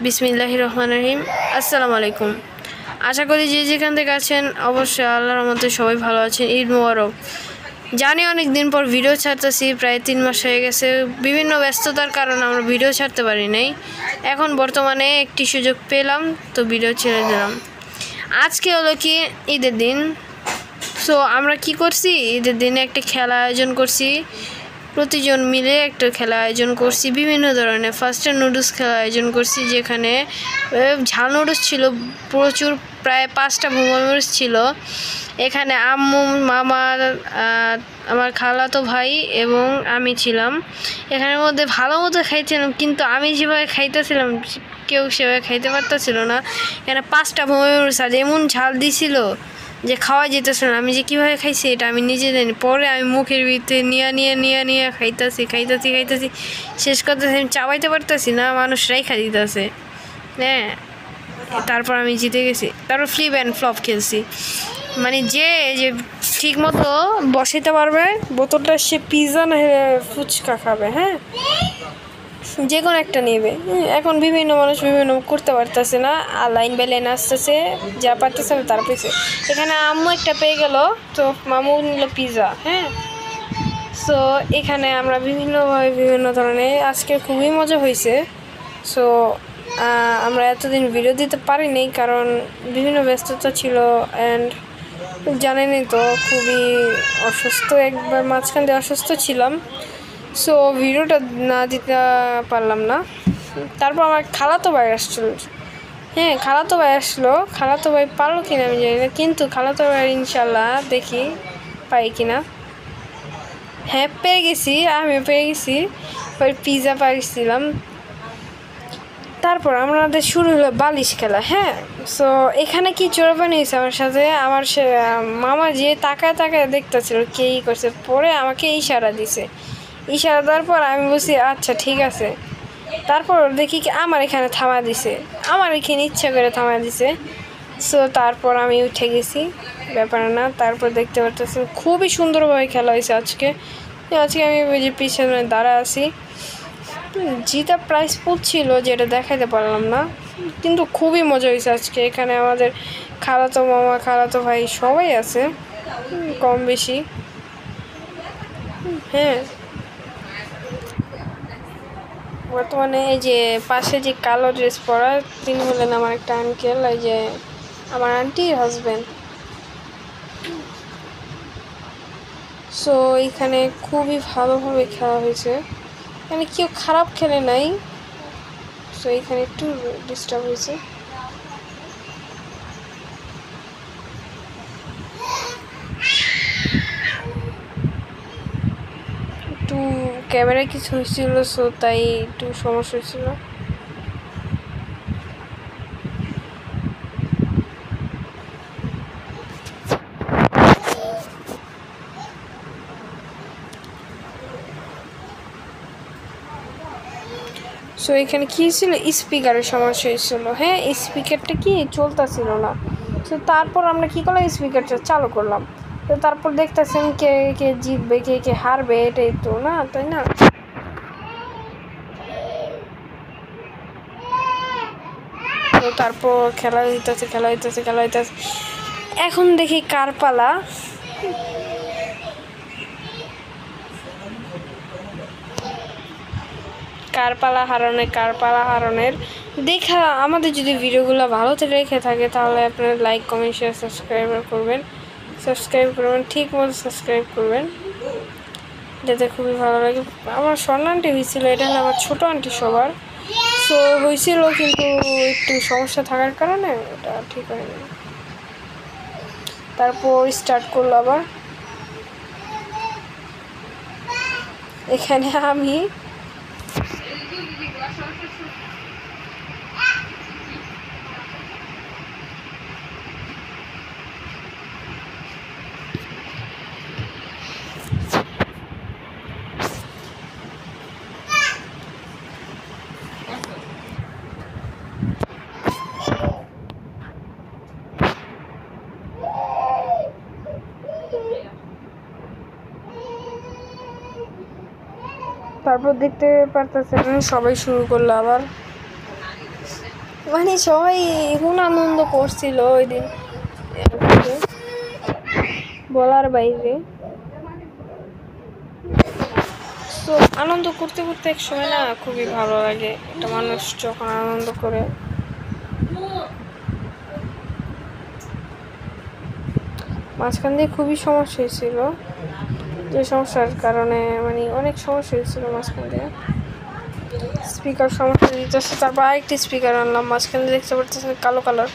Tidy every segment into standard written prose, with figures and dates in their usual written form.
বিসমিল্লাহির রহমানির রহিম। আসসালামু আলাইকুম। আশা করি যে যেখান থেকে আছেন অবশ্যই আল্লাহর রহমতে সবাই ভালো আছেন। ঈদ মোবারক। জানি অনেক দিন পর ভিডিও ছাড়তেছি, প্রায় 3 মাস হয়ে গেছে। বিভিন্ন ব্যস্ততার কারণে আমরা ভিডিও ছাড়তে পারি নাই। এখন বর্তমানে একটি সুযোগ পেলাম, তো ভিডিও ছেড়ে দিলাম। আজকে হলো কি ঈদের দিন। সো আমরা কি করছি, ঈদের দিনে একটা খেলা আয়োজন করছি। প্রতিজন মিলে একটা খেলা আয়োজন করছি বিভিন্ন ধরনের। ফার্স্টে নুডলস খেলা আয়োজন করছি, যেখানে ঝাল নুডলস ছিল প্রচুর, প্রায় 5টা ভুমর মরিচ ছিল। এখানে আম্মু, মামা, আমার খালাতো ভাই এবং আমি ছিলাম। এখানের মধ্যে ভালো মতো খাইছিলাম, কিন্তু আমি যেভাবে খাইতেছিলাম কেউ সেভাবে খাইতে পারতেছিল না। এখানে 5টা ভুমর মরিচ আর এমন ঝাল দিছিল যে খাওয়া যেতেছিল না। আমি যে কীভাবে খাইছি এটা আমি নিজে জানি। পরে আমি মুখের ভিতরে নিয়ে খাইতেছি শেষ করতেছি, আমি চাবাইতে পারতেছি না, মানুষ রাইখা দিতেছে। হ্যাঁ, তারপর আমি জিতে গেছি। তারপর ফ্লিপ অ্যান্ড ফ্লপ খেলছি, মানে যে ঠিক মতো বসাইতে পারবে বোতলটা সে পিৎজা না ফুচকা খাবে। হ্যাঁ, যে কোনো একটা নেবে। এখন বিভিন্ন মানুষ বিভিন্ন করতে পারতেছে না, আর লাইন বাই লাইন আসতেছে, যা পারতেছে না তার পেছে। এখানে আম্মু একটা পেয়ে গেল, তো মামু নিল পিৎজা। হ্যাঁ, সো এখানে আমরা বিভিন্নভাবে বিভিন্ন ধরনের, আজকে খুবই মজা হয়েছে। সো আমরা এতদিন ভিডিও দিতে পারিনি কারণ বিভিন্ন ব্যস্ততা ছিল, অ্যান্ড জানেনই তো খুবই অসুস্থ, একবার মাঝখান দিয়ে অসুস্থ ছিলাম। সো ভিডিওটা না দিতে পারলাম না। তারপর আমার খালাতো ভাই আসছিল। হ্যাঁ, খালাতো ভাই আসলো। খালাতো ভাই পারলো কিনা আমি জানি না, কিন্তু খালাতো ভাই ইনশাল্লাহ দেখি পাই কিনা। হ্যাঁ, পেয়ে গেছি, আমিও পেয়ে গেছি। ওই পিৎজা পাইছিলাম। তারপর আমাদের শুরু হলো বালিশ খেলা। হ্যাঁ, সো এখানে কি চোরাবানি হয়েছে আমার সাথে, আমার মামা যে তাকায় দেখতেছিল কে ই করছে। পরে আমাকে ইশারা দিছে, ইশারা দেওয়ার পর আমি বলছি আচ্ছা ঠিক আছে। তারপর দেখি কি আমার এখানে থামা দিছে, আমার এখানে ইচ্ছা করে থামা দিছে। সো তারপর আমি উঠে গেছি, ব্যাপার না। তারপর দেখতে পারতেছি খুবই সুন্দরভাবে খেলা হয়েছে আজকে। আমি ওই যে পিছনে দাঁড়া আছি। জিতা প্রাইস পুল ছিল, যেটা দেখাতে পারলাম না, কিন্তু খুবই মজা হয়েছে আজকে। এখানে আমাদের খালাতো মামা, খালাতো ভাই সবাই আছে কম বেশি। হ্যাঁ, বর্তমানে এই যে পাশে যে কালো ড্রেস পরা তিনি হলেন আমার একটা আঙ্কেল, এই যে আমার আন্টির হাজব্যান্ড। সো এখানে খুবই ভালোভাবে খেলা হয়েছে, এখানে কেউ খারাপ খেলে নাই। সো এখানে একটু ডিস্টার্ব হয়েছে। একটু ক্যামেরায় কিছু হয়েছিল, সো তাই একটু সমস্যা হয়েছিল। সো এখানে কী ছিল, স্পিকারের সমস্যা হয়েছিল। হ্যাঁ, স্পিকারটা কি চলতেছিল না। তো তারপর আমরা কী করলাম, স্পিকারটা চালু করলাম। তো তারপর দেখতেছেন কে কে জিতবে, কে কে হারবে, এটাই তো না, তাই না? তো তারপর খেলা হইতেছে। এখন দেখি কার পালা। কার পালা হারানোর দেখা। আমাদের যদি ভিডিওগুলো ভালো লেগে থাকে তাহলে আপনারা লাইক, কমেন্ট, শেয়ার, সাবস্ক্রাইব করবেন, ঠিক মতো সাবস্ক্রাইব করবেন, যাতে খুবই ভালো লাগে। আমার স্বর্ণ আন্টি হয়েছিল, এটা হলো আমার ছোটো আন্টি সবার। সো হয়েছিল, কিন্তু একটু সমস্যা থাকার কারণে এটা ঠিক হয়নি। তারপর স্টার্ট করলো আবার। এখানে আমি তারপর দেখতে পারতেছেন সবাই শুরু করলো আবার। মানে সবাই এখন আনন্দ করছিল ওই দিন, বলার বাইরে। তো আনন্দ করতে করতে এক সময় না খুবই ভালো লাগে একটা মানুষ যখন আনন্দ করে। মাঝখান দিয়ে খুবই সমস্যা হয়েছিল, যে সমস্যার কারণে মানে অনেক সমস্যা হয়েছিল মাঝখান দিয়ে। স্পিকার সমস্যা দিতেছে, তারপর আরেকটি স্পিকার আনলাম, মাঝখানে দেখতে পারতেছেন কালো কালার।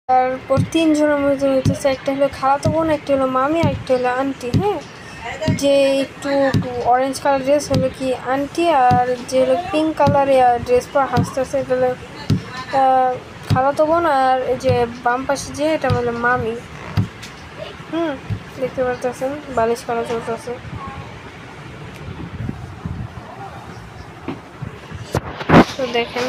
তারপর তিনজনের মধ্যে হইতেছে, একটা হলো খালাতো বোন, একটা হলো মামি, আর একটা হলো আন্টি। হ্যাঁ, যে একটু অরেঞ্জ কালার ড্রেস হলো কি আন্টি, আর যে হলো পিঙ্ক কালারে ড্রেস পরা হাসতেছে এটা হলো খালাতো বোন, আর এই যে বাম পাশে যে এটা হলো মামি। দেখতে পারতেছেন বালিশ করা চলতেছে। তো দেখেন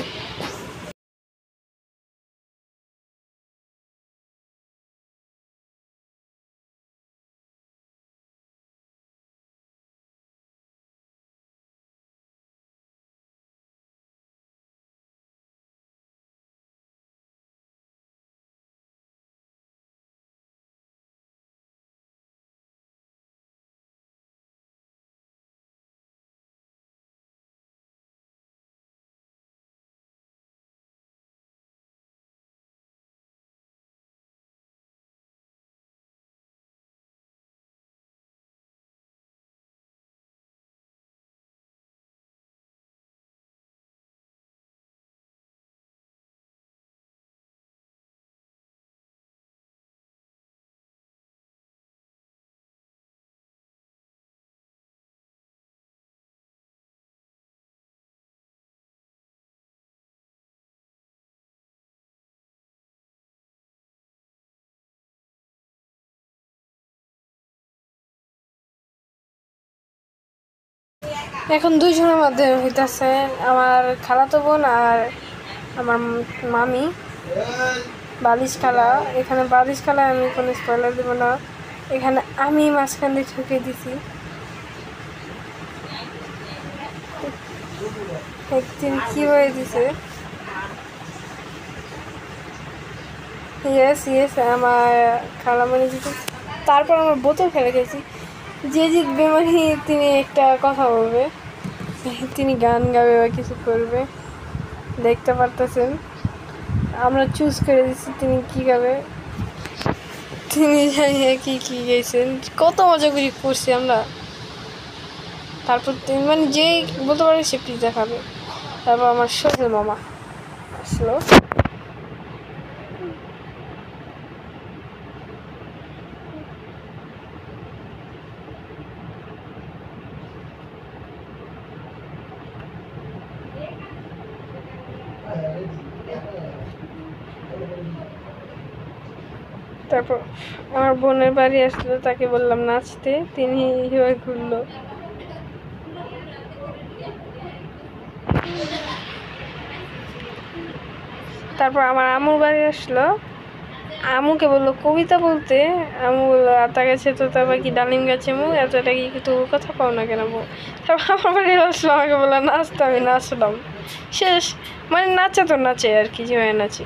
এখন দুইজনের মধ্যে হইতেছে আমার খালাতো বোন আর আমার মামি। বালিশ খালা, এখানে বালিশ খালা আমি কোনো স্পয়লার দেব না, এখানে আমি মাঝখান দিয়ে ঠুকে দিছি। একদিন কি হয়ে দিছে, ইয়েস আমার খালামণি জিতে, তারপর আমার বোতল ফেলে গেছি। যে জিতবে মানে তিনি একটা কথা বলবে, তিনি গান গাবে বা কিছু করবে, দেখতে পারতেছেন। আমরা চুজ করে দিচ্ছি তিনি কি গাবে, তিনি জানি কি কি গেছেন, কত মজা করে করছি আমরা। তারপর তিনি মানে যে বলতে পারে সে পিজা খাবে। তারপর আমার সোহেল মামা আসলো, তারপর আমার বোনের বাড়ি আসলো, তাকে বললাম নাচতে, তিনি হয়ে ঘুরলো। তারপর আমার আম্মুর বাড়ি আসলো, আম্মুকে বললো কবিতা বলতে, আম্মু বললো আতা গাছে তো তারপর কি ডালিম গাছে মু এতটা কি তোর কথা পাও না কেন বউ। তারপর আমার বাড়ি আসলো, আমাকে বললো নাচতে, আমি নাচলাম, শেষ। মানে নাচে তো নাচে আর কি, যে নাচে।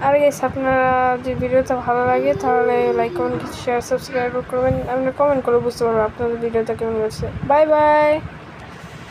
আর গেছে আপনারা যদি ভিডিওটা ভালো লাগে তাহলে লাইক কমেন্ট শেয়ার সাবস্ক্রাইব করবেন। আপনারা কমেন্ট করে বুঝতে পারবেন আপনাদের ভিডিওটা কেমন লাগছে। Bye bye.